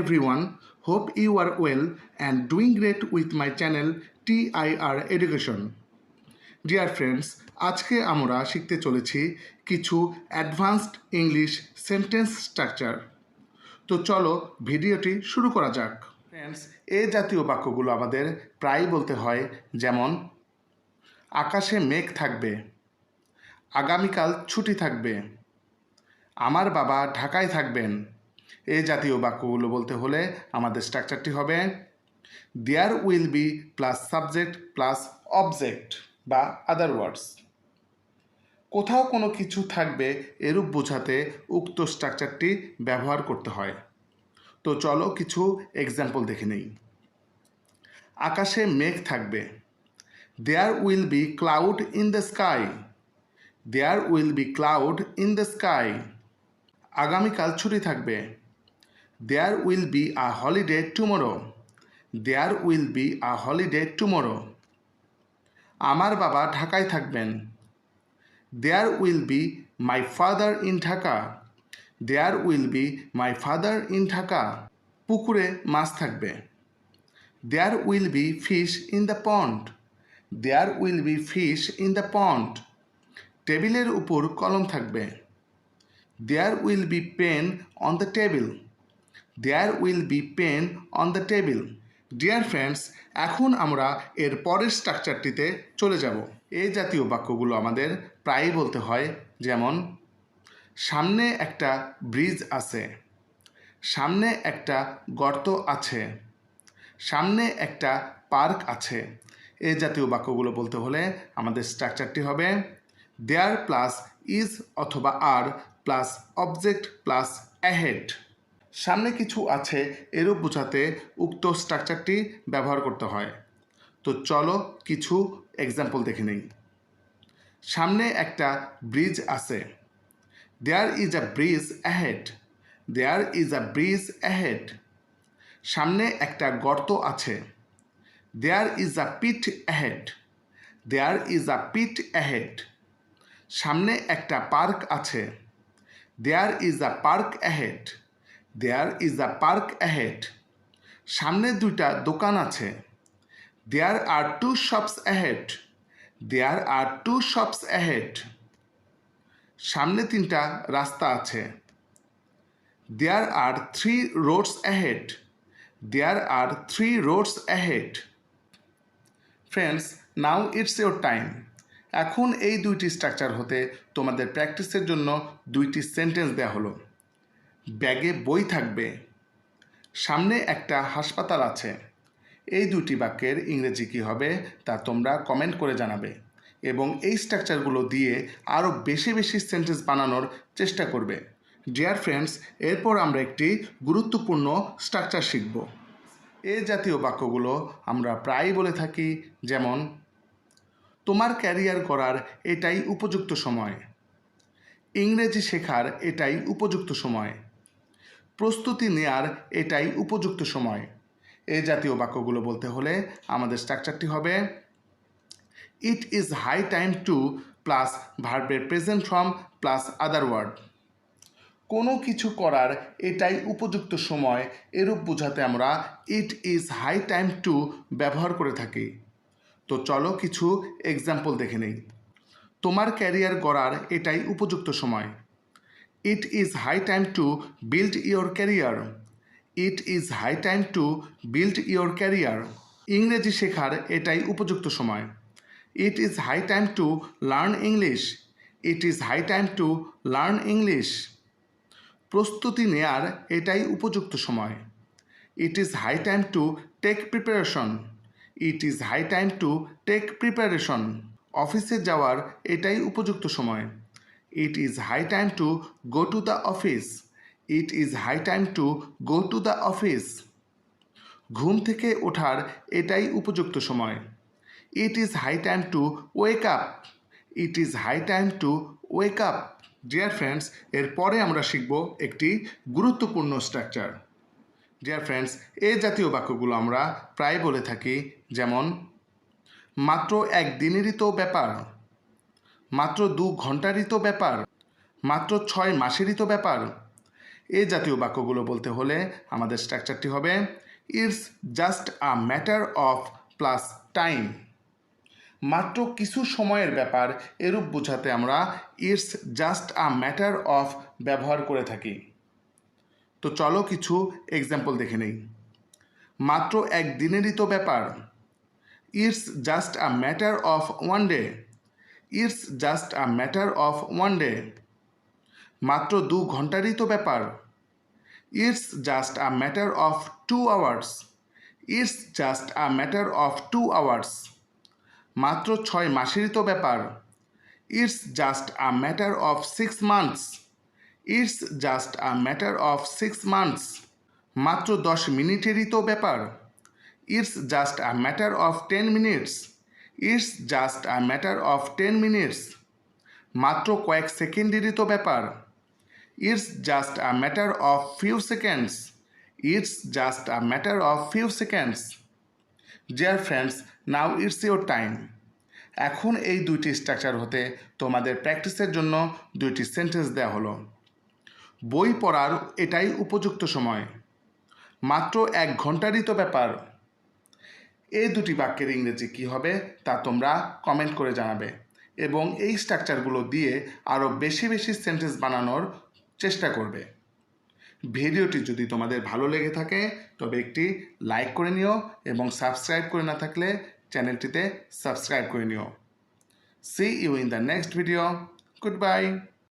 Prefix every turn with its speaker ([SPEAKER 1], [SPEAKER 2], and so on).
[SPEAKER 1] everyone. Hope you are well and doing great with my channel TIR Education. Dear friends, আজকে আমরা শিখতে চলেছি কিছু অ্যাডভান্সড ইংলিশ সেন্টেন্স স্ট্রাকচার। তো চলো ভিডিওটি শুরু করা যাক। ফ্রেন্ডস, এই জাতীয় বাক্যগুলো আমাদের প্রায়ই বলতে হয়, যেমন আকাশে মেঘ থাকবে, আগামীকাল ছুটি থাকবে, আমার বাবা ঢাকায় থাকবেন। এই জাতীয় বাক্যগুলো বলতে হলে আমাদের স্ট্রাকচারটি হবে there will be plus subject plus object বা আদার ওয়ার্ডস। কোথাও কোনো কিছু থাকবে এরূপ বোঝাতে উক্ত স্ট্রাকচারটি ব্যবহার করতে হয়। তো চলো কিছু এক্সাম্পল দেখে নেই। আকাশে মেঘ থাকবে, there will be cloud in the sky, there will be cloud in the sky. আগামীকাল ছুটি থাকবে, there will be a holiday tomorrow, there will be a holiday tomorrow. আমার বাবা ঢাকায় থাকবেন, there will be my father in Dhaka, there will be my father in Dhaka. পুকুরে মাছ থাকবে, there will be fish in the pond, there will be fish in the pond. টেবিলের উপর কলম থাকবে, there will be pen on the table, there will be pen on the table. Dear friends, এখন আমরা এর পরের স্ট্রাকচারটিতে চলে যাব। এই জাতীয় বাক্যগুলো আমাদের প্রায়ই বলতে হয়, যেমন সামনে একটা ব্রিজ আছে, সামনে একটা গর্ত আছে, সামনে একটা পার্ক আছে। এই জাতীয় বাক্যগুলো বলতে হলে আমাদের স্ট্রাকচারটি হবে দেয়ার প্লাস ইজ অথবা আর প্লাস অবজেক্ট প্লাস অ্যাহেড। সামনে কিছু আছে এরূপ বোঝাতে উক্ত স্ট্রাকচারটি ব্যবহার করতে হয়। তো চলো কিছু এক্সাম্পল দেখে নেই। সামনে একটা ব্রিজ আছে, there is a bridge ahead, there is a bridge ahead. সামনে একটা গর্ত আছে, there is a pit ahead, there is a pit ahead. সামনে একটা পার্ক আছে, there is a park ahead, there is a park ahead. সামনে দুইটা দোকান আছে, there are two shops ahead, there are two shops ahead. সামনে তিনটা রাস্তা আছে, there are three roads ahead, there are three roads ahead. Friends, now it's your time. এখন এই দুইটি স্ট্রাকচার হতে তোমাদের প্র্যাকটিসের জন্য দুইটি সেন্টেন্স দেওয়া হলো। ব্যাগে বই থাকবে, সামনে একটা হাসপাতাল আছে। এই দুটি বাক্যের ইংরেজি কী হবে তা তোমরা কমেন্ট করে জানাবে এবং এই স্ট্রাকচারগুলো দিয়ে আরও বেশি বেশি সেন্টেন্স বানানোর চেষ্টা করবে। ডিয়ার ফ্রেন্ডস, এরপর আমরা একটি গুরুত্বপূর্ণ স্ট্রাকচার শিখব। এই জাতীয় বাক্যগুলো আমরা প্রায়ই বলে থাকি, যেমন তোমার ক্যারিয়ার করার এটাই উপযুক্ত সময়, ইংরেজি শেখার এটাই উপযুক্ত সময়, প্রস্তুতি নেয়ার এটাই উপযুক্ত সময়। এই জাতীয় বাক্যগুলো বলতে হলে আমাদের স্ট্রাকচারটি হবে it is high time to plus ভার্বের present form plus other word. কোনো কিছু করার এটাই উপযুক্ত সময় এরূপ বোঝাতে আমরা it is high time to ব্যবহার করে থাকি। তো চলো কিছু এক্সাম্পল দেখে নেই। তোমার ক্যারিয়ার গড়ার এটাই উপযুক্ত সময়, it is high time to build your career, it is high time to build your career. ইংরেজি শেখার এটাই উপযুক্ত সময়, it is high time to learn English, it is high time to learn English. প্রস্তুতি নেয়ার এটাই উপযুক্ত সময়, it is high time to take preparation, it is high time to take preparation. অফিসে যাওয়ার এটাই উপযুক্ত সময়, it is high time to go to the office, it is high time to go to the office. ঘুম থেকে ওঠার এটাই উপযুক্ত সময়, it is high time to wake up, it is high time to wake up. Dear friends, এরপরে আমরা শিখব একটি গুরুত্বপূর্ণ স্ট্রাকচার। ডিয়ার ফ্রেন্ডস, এই জাতীয় বাক্যগুলো আমরা প্রায় বলে থাকি, যেমন মাত্র একদিনেরই তো ব্যাপার, মাত্র 2 ঘন্টারই তো ব্যাপার, মাত্র 6 মাসেরই তো ব্যাপার। এই জাতীয় বাক্যগুলো বলতে হলে আমাদের স্ট্রাকচারটি হবে it's just a matter of plus time. মাত্র কিছু সময়ের ব্যাপার এরূপ বোঝাতে আমরা it's just a matter of ব্যবহার করে থাকি। তো চলো কিছু এক্সাম্পল দেখে নেই। মাত্র একদিনেরই তো ব্যাপার, it's just a matter of one day, it's just a matter of one day. মাত্র 2 ঘন্টারই তো ব্যাপার, it's just a matter of 2 hours, it's just a matter of 2 hours. মাত্র 6 মাসেরই তো ব্যাপার, it's just a matter of 6 months, it's just a matter of 6 months. মাত্র 10 মিনিটেরই তো ব্যাপার, it's just a matter of 10 minutes, it's just a matter of 10 minutes. মাত্র কয়েক সেকেন্ডেরই তো ব্যাপার, it's just a matter of few seconds, it's just a matter of few seconds. Dear friends, now it's your time. এখন এই দুইটি structure হতে তোমাদের প্র্যাকটিসের জন্য 2টি সেন্টেন্স দেওয়া হলো। বই পড়ার এটাই উপযুক্ত সময়, মাত্র 1 ঘন্টারই তো ব্যাপার। এই দুটি বাক্যের ইংরেজি কী হবে তা তোমরা কমেন্ট করে জানাবে এবং এই স্ট্রাকচারগুলো দিয়ে আরও বেশি বেশি সেন্টেন্স বানানোর চেষ্টা করবে। ভিডিওটি যদি তোমাদের ভালো লেগে থাকে তবে একটি লাইক করে নিও এবং সাবস্ক্রাইব করে না থাকলে চ্যানেলটিতে সাবস্ক্রাইব করে নিও। See you in the next video. Goodbye.